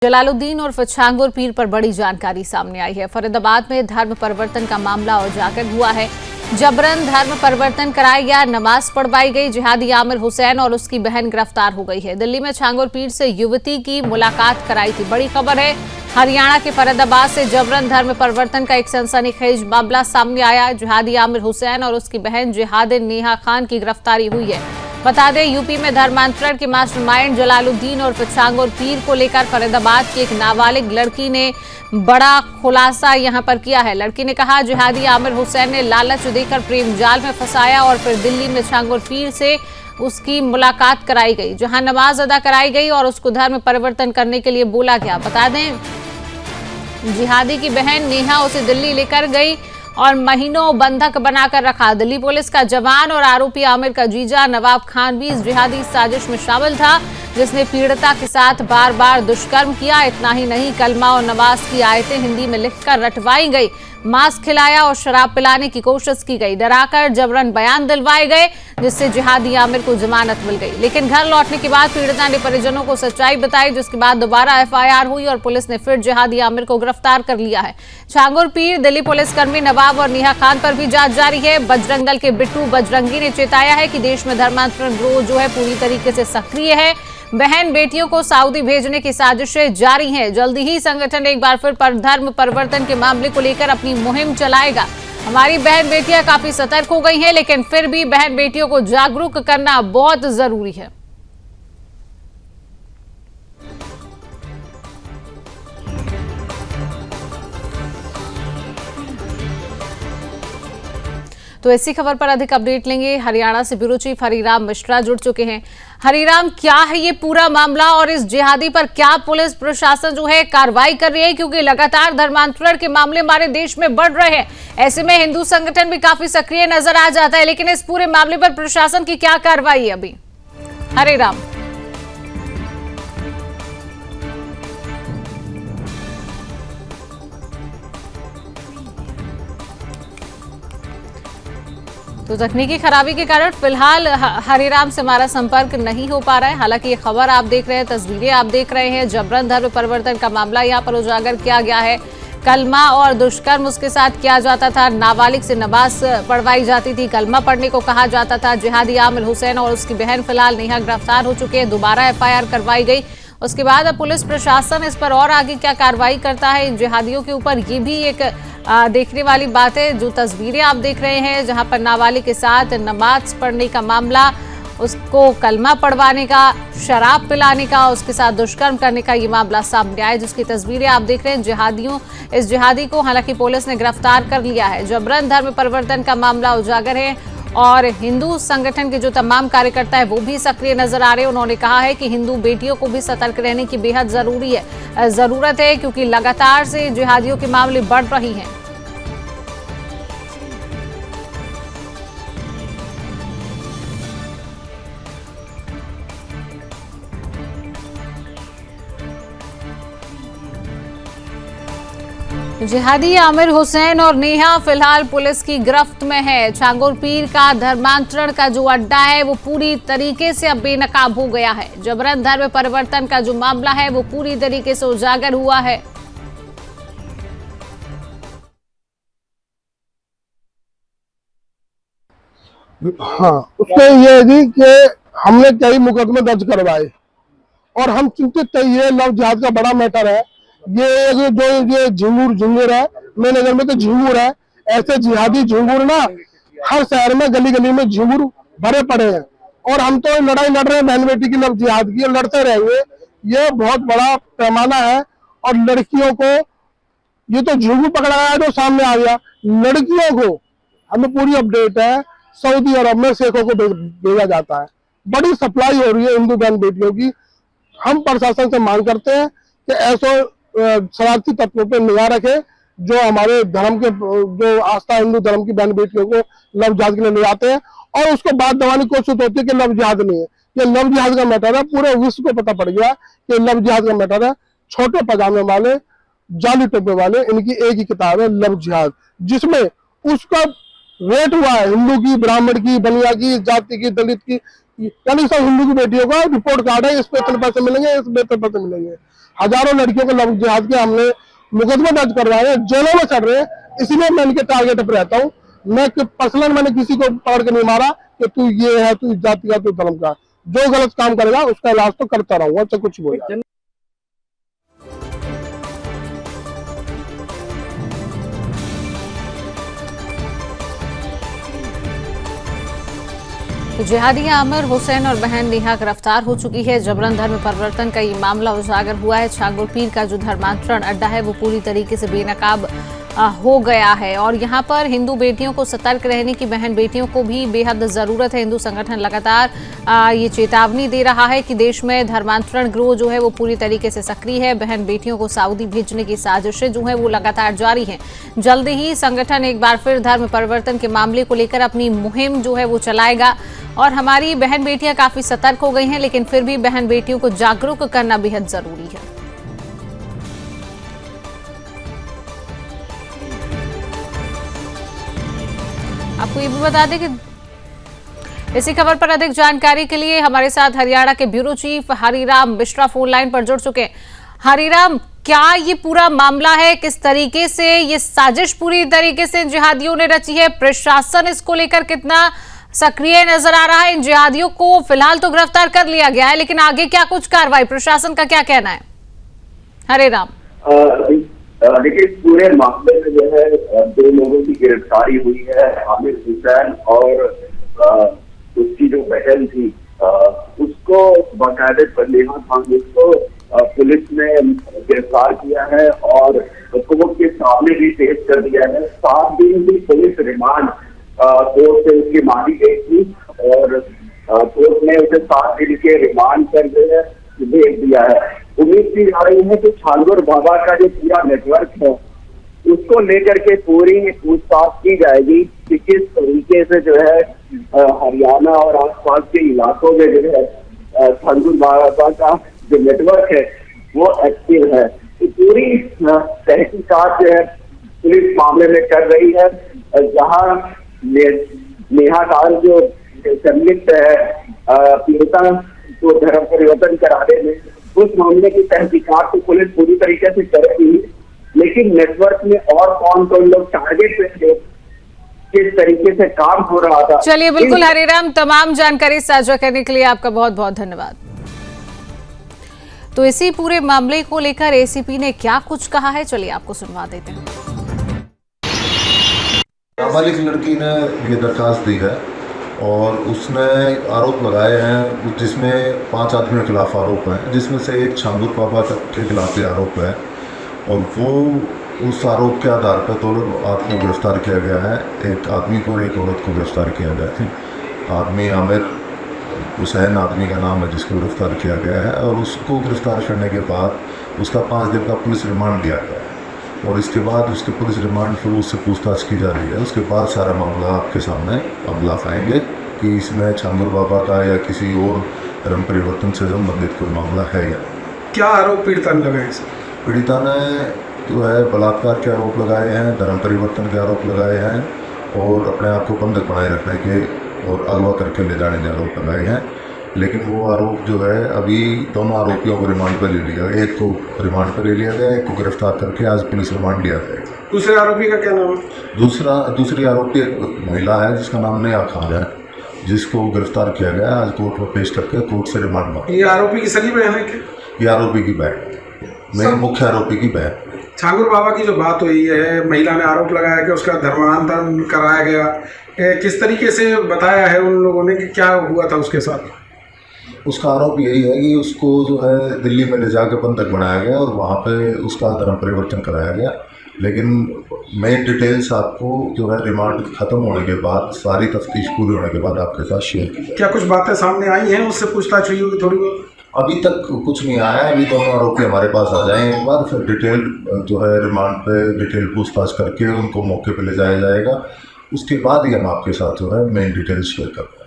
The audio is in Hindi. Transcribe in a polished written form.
जलालुद्दीन और छांगुर पीर पर बड़ी जानकारी सामने आई है। फरीदाबाद में धर्म परिवर्तन का मामला उजागर हुआ है। जबरन धर्म परिवर्तन कराया गया, नमाज पढ़वाई गई। जिहादी आमिर हुसैन और उसकी बहन गिरफ्तार हो गई है। दिल्ली में छांगुर पीर से युवती की मुलाकात कराई थी। बड़ी खबर है, हरियाणा के फरीदाबाद से जबरन धर्म परिवर्तन का एक सनसनीखेज मामला सामने आया। जिहादी आमिर हुसैन और उसकी बहन जिहादी नेहा खान की गिरफ्तारी हुई है। बता दें, यूपी में धर्मांतरण के मास्टरमाइंड जलालुद्दीन और छांगुर पीर को लेकर फरीदाबाद की एक नाबालिग लड़की ने बड़ा खुलासा यहां पर किया है। लड़की ने कहा, जिहादी आमिर हुसैन ने लालच देकर प्रेम जाल में फंसाया और फिर दिल्ली में छांगुर पीर से उसकी मुलाकात कराई गई, जहां नमाज अदा कराई गई और उसको धर्म परिवर्तन करने के लिए बोला गया। बता दें, जिहादी की बहन नेहा उसे दिल्ली लेकर गई और महीनों बंधक बनाकर रखा। दिल्ली पुलिस का जवान और आरोपी आमिर का जीजा नवाब खान भी इस जिहादी साजिश में शामिल था, जिसने पीड़िता के साथ बार बार दुष्कर्म किया। इतना ही नहीं, कलमा और नमाज की आयतें हिंदी में लिखकर रटवाई गई, मांस खिलाया और शराब पिलाने की कोशिश की गई। डराकर जबरन बयान दिलवाए गए, जिससे जिहादी आमिर को जमानत मिल गई। लेकिन घर लौटने के बाद पीड़िता ने परिजनों को सच्चाई बताई, जिसके बाद दोबारा एफआईआर हुई और पुलिस ने फिर जिहादी आमिर को गिरफ्तार कर लिया है। छांगुर पीर, दिल्ली पुलिसकर्मी नवाब और नेहा खान पर भी जांच जारी है। बजरंग दल के बिट्टू बजरंगी ने चेताया है कि देश में धर्मांतरण गिरोह जो है पूरी तरीके से सक्रिय है। बहन बेटियों को सऊदी भेजने की साजिशें जारी हैं। जल्दी ही संगठन एक बार फिर धर्म परिवर्तन के मामले को लेकर अपनी मुहिम चलाएगा। हमारी बहन बेटियां काफी सतर्क हो गई हैं, लेकिन फिर भी बहन बेटियों को जागरूक करना बहुत जरूरी है। तो ऐसी खबर पर अधिक अपडेट लेंगे। हरियाणा से ब्यूरो चीफ हरिराम मिश्रा जुड़ चुके हैं। हरिराम, क्या है ये पूरा मामला और इस जिहादी पर क्या पुलिस प्रशासन जो है कार्रवाई कर रही है? क्योंकि लगातार धर्मांतरण के मामले हमारे देश में बढ़ रहे हैं, ऐसे में हिंदू संगठन भी काफी सक्रिय नजर आ जाता है, लेकिन इस पूरे मामले पर प्रशासन की क्या कार्रवाई है अभी? हरिराम। तो तकनीकी खराबी के कारण फिलहाल हरिराम से हमारा संपर्क नहीं हो पा रहा है। हालांकि ये खबर आप देख रहे हैं, तस्वीरें आप देख रहे हैं। जबरन धर्म परिवर्तन का मामला यहाँ पर उजागर किया गया है। कलमा और दुष्कर्म उसके साथ किया जाता था। नाबालिग से नमाज पढ़वाई जाती थी, कलमा पढ़ने को कहा जाता था। जिहादी आमिर हुसैन और उसकी बहन फिलहाल नेहा गिरफ्तार हो चुके हैं। दोबारा एफआईआर करवाई गई। उसके बाद अब पुलिस प्रशासन इस पर और आगे क्या कार्रवाई करता है इन जिहादियों के ऊपर, ये भी एक देखने वाली बात है। जो तस्वीरें आप देख रहे हैं, जहां पर नाबालिग के साथ नमाज पढ़ने का मामला, उसको कलमा पढ़वाने का, शराब पिलाने का, उसके साथ दुष्कर्म करने का ये मामला सामने आया, जिसकी तस्वीरें आप देख रहे हैं। इस जिहादी को हालांकि पुलिस ने गिरफ्तार कर लिया है। जबरन धर्म परिवर्तन का मामला उजागर है और हिंदू संगठन के जो तमाम कार्यकर्ता है वो भी सक्रिय नजर आ रहे हैं। उन्होंने कहा है कि हिंदू बेटियों को भी सतर्क रहने की बेहद जरूरत है, क्योंकि लगातार से जिहादियों के मामले बढ़ रही हैं। जिहादी आमिर हुसैन और नेहा फिलहाल पुलिस की गिरफ्त में है। छांगुर पीर का धर्मांतरण का जो अड्डा है वो पूरी तरीके से अब बेनकाब हो गया है। जबरन धर्म परिवर्तन का जो मामला है वो पूरी तरीके से उजागर हुआ है। हाँ, उसमें यह है जी कि हमने कई मुकदमे दर्ज करवाए और हम चिंतित थे। ये लव जिहाद का बड़ा मैटर है। ये जो ये झिंगुर है, मेरे नजर में तो झिंगुर है। ऐसे जिहादी झिंगुर ना हर शहर में गली गली में झिंगुर भरे पड़े हैं और हम तो लड़ाई लड़ रहे हैं बहन बेटी की लव जिहाद की, लड़ते रहेंगे। ये बहुत बड़ा पैमाना है और लड़कियों को ये तो झिंगुर पकड़ा गया जो सामने आ गया। लड़कियों को हमें पूरी अपडेट है, सऊदी अरब में शेखों को भेजा जाता है। बड़ी सप्लाई हो रही है हिंदू बहन बेटियों की। हम प्रशासन से मांग करते हैं कि ऐसे शरारती तत्वों पर निगाह रखे जो हमारे धर्म के जो आस्था हिंदू धर्म की बहन बेटियों को लव जिहाद के लिए ले जाते हैं और उसको बात दबाने की कोशिश होती है कि लव जिहाद नहीं है। ये लव जिहाद का मैटर है। पूरे विश्व को पता पड़ गया कि लव जिहाद का मैटर है। छोटे पजामे वाले, जाली टोपे वाले, इनकी एक ही किताब है लव जिहाद, जिसमें उसका रेट हुआ है हिंदू की, ब्राह्मण की, बनिया की, जाति की, दलित की, यानी सब हिंदू की बेटियों का रिपोर्ट कार्ड है। इस पे इतने पैसे मिलेंगे, इस पे इतने पैसे मिलेंगे। हजारों लड़कियों को लव जिहाद के हमने मुकदमे दर्ज करवाए हैं, जेलों में चल रहे हैं। इसलिए मैं इनके टारगेट पर रहता हूँ। मैं पर्सनल मैंने किसी को पकड़ के नहीं मारा कि तू ये है, तू इस जाति का, तू धर्म का। जो गलत काम करेगा उसका इलाज तो करता रहूंगा, चाहे कुछ बोले। जिहादी आमिर हुसैन और बहन नेहा गिरफ्तार हो चुकी है। जबरन धर्म परिवर्तन का ये मामला उजागर हुआ है। छांगुर पीर का जो धर्मांतरण अड्डा है वो पूरी तरीके से बेनकाब हो गया है और यहाँ पर हिंदू बेटियों को सतर्क रहने की, बहन बेटियों को भी बेहद जरूरत है। हिंदू संगठन लगातार ये चेतावनी दे रहा है कि देश में धर्मांतरण गिरोह जो है वो पूरी तरीके से सक्रिय है। बहन बेटियों को सऊदी भेजने की साजिशें जो है वो लगातार जारी हैं। जल्द ही संगठन एक बार फिर धर्म परिवर्तन के मामले को लेकर अपनी मुहिम जो है वो चलाएगा और हमारी बहन बेटियां काफी सतर्क हो गई हैं, लेकिन फिर भी बहन बेटियों को जागरूक करना बेहद जरूरी है। आपको ये भी बता दें कि इसी खबर पर अधिक जानकारी के लिए हमारे साथ हरियाणा के bureau chief Hariram Mishra phone line पर जुड़ चुके हैं। हरिराम, क्या ये पूरा मामला है, किस तरीके से ये साजिश पूरी तरीके से जिहादियों ने रची है, प्रशासन इसको लेकर कितना सक्रिय नजर आ रहा है? इन जिहादियों को फिलहाल तो गिरफ्तार कर लिया गया है, लेकिन आगे क्या कुछ कार्रवाई, प्रशासन का क्या कहना है? हरिराम, देखिए, पूरे मामले में जो है 2 लोगों की गिरफ्तारी हुई है, आमिर हुसैन और उसकी जो बहन थी, उसको बाकायदे नेहा खान को पुलिस ने गिरफ्तार किया है और कोर्ट के सामने भी पेश कर दिया है। 7 दिन की पुलिस रिमांड कोर्ट से उसकी मांगी गई थी और कोर्ट ने उसे 7 दिन के रिमांड कर भेज दिया है। उम्मीद की जा रही है कि छांगुर बाबा का जो पूरा नेटवर्क है उसको लेकर के पूरी पूछताछ की जाएगी कि किस तरीके से जो है हरियाणा और आसपास के इलाकों में जो है छांगुर बाबा का जो नेटवर्क है वो एक्टिव है। तो पूरी तहकीकात जो है पुलिस मामले में कर रही है। जहाँ नेहा खान जो संलिप्त है पीड़िता को धर्म परिवर्तन कराने में, उस मामले की तहकीकात तो पुलिस पूरी तरीके से कर रही है, लेकिन नेटवर्क में और कौन कौन लोग टारगेट पे थे, किस तरीके से काम हो रहा था। चलिए, बिल्कुल हरिराम, तमाम जानकारी साझा करने के लिए आपका बहुत बहुत धन्यवाद। तो इसी पूरे मामले को लेकर एसीपी ने क्या कुछ कहा है, चलिए आपको सुनवा देते हैं। नाबालिग लड़की ने ये दरखास्त दी है और उसने आरोप लगाए हैं जिसमें 5 आदमियों के खिलाफ आरोप है, जिसमें से एक छांगुर बाबा के खिलाफ भी आरोप है और वो उस आरोप के आधार पर 2 आदमी को गिरफ्तार किया गया है। एक आदमी को और एक औरत को गिरफ्तार किया गया है। आदमी आमिर हुसैन आदमी का नाम है जिसको गिरफ्तार किया गया है और उसको गिरफ्तार करने के बाद उसका 5 दिन का पुलिस रिमांड दिया गया है और इसके बाद उसके पुलिस रिमांड फिर उससे पूछताछ की जा रही है। उसके बाद सारा मामला आपके सामने अब लाएंगे कि इसमें छांगुर बाबा का या किसी और धर्म परिवर्तन से संबंधित कोई मामला है या क्या आरोप पीड़िता ने लगाए? पीड़िता ने जो है बलात्कार के आरोप लगाए हैं, धर्म परिवर्तन के आरोप लगाए हैं और अपने आप को बंधक बनाए रखने के और अगवा करके ले जाने के आरोप लगाए हैं। लेकिन वो आरोप जो है अभी दोनों आरोपियों को रिमांड पर ले लिया गया। एक को रिमांड पर ले लिया गया, एक को गिरफ्तार करके आज पुलिस रिमांड लिया गया। दूसरे आरोपी का क्या नाम है? दूसरी आरोपी एक महिला है जिसका नाम नेहा खान है, जिसको गिरफ्तार किया गया। आज कोर्ट में पेश करके कोर्ट से रिमांड मांगा। ये आरोपी की सगी बहन है क्या? ये आरोपी की बहन, मुख्य आरोपी की बहन। छांगुर बाबा की जो बात हुई है, महिला ने आरोप लगाया कि उसका धर्मांतरण कराया गया, किस तरीके से बताया है उन लोगों ने कि क्या हुआ था उसके साथ? उसका आरोप यही है कि उसको जो है दिल्ली में ले जाकर बंधक बनाया गया और वहाँ पे उसका धर्म परिवर्तन कराया गया। लेकिन मैं डिटेल्स आपको जो है रिमांड खत्म होने के बाद, सारी तफ्तीश पूरी होने के बाद आपके साथ शेयर की। क्या कुछ बातें सामने आई हैं, उससे पूछताछ हुई होगी थोड़ी बहुत? अभी तक कुछ नहीं आया है। अभी दोनों आरोपी हमारे पास आ जाएं एक बार, फिर डिटेल जो है रिमांड पे डिटेल पूछताछ करके उनको मौके पे ले जाया जाएगा। उसके बाद ही हम आपके साथ जो है मेन डिटेल्स शेयर करें।